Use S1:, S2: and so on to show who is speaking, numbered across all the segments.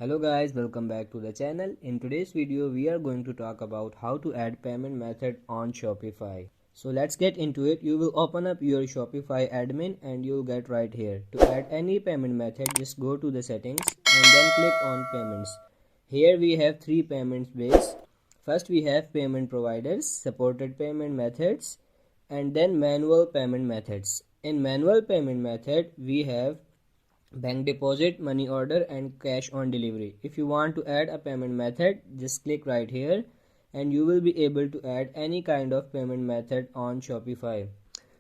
S1: Hello guys, welcome back to the channel. In today's video we are going to talk about how to add payment method on Shopify. So let's get into it. You will open up your Shopify admin and you'll get right here. To add any payment method, just go to the settings and then click on payments. Here we have three payments base. First we have payment providers, supported payment methods, and then manual payment methods. In manual payment method we have bank deposit, money order, and cash on delivery. If you want to add a payment method, just click right here and you will be able to add any kind of payment method on Shopify.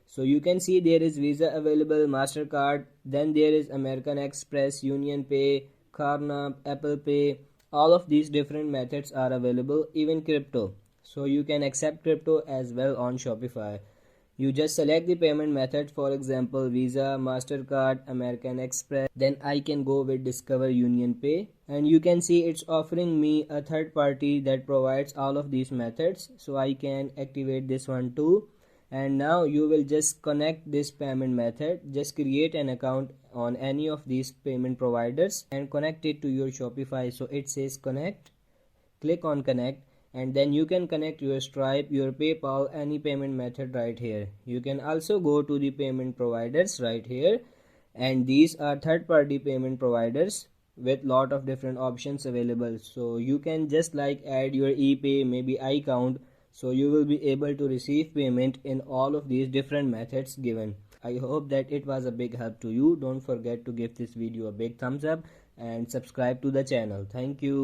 S1: So you can see there is Visa available, MasterCard, then there is American Express, Union Pay, Klarna, Apple Pay. All of these different methods are available, even crypto. So you can accept crypto as well on Shopify. You just select the payment method, for example Visa, MasterCard, American Express. Then I can go with Discover Union Pay, and you can see it's offering me a third party that provides all of these methods, so I can activate this one too. And now you will just connect this payment method. Just create an account on any of these payment providers and connect it to your Shopify. So it says connect, click on connect, and then you can connect your Stripe, your PayPal, any payment method right here. You can also go to the payment providers right here, and these are third party payment providers with lot of different options available. So you can just like add your ePay, maybe iCount, so you will be able to receive payment in all of these different methods given. I hope that it was a big help to you. Don't forget to give this video a big thumbs up and subscribe to the channel. Thank you.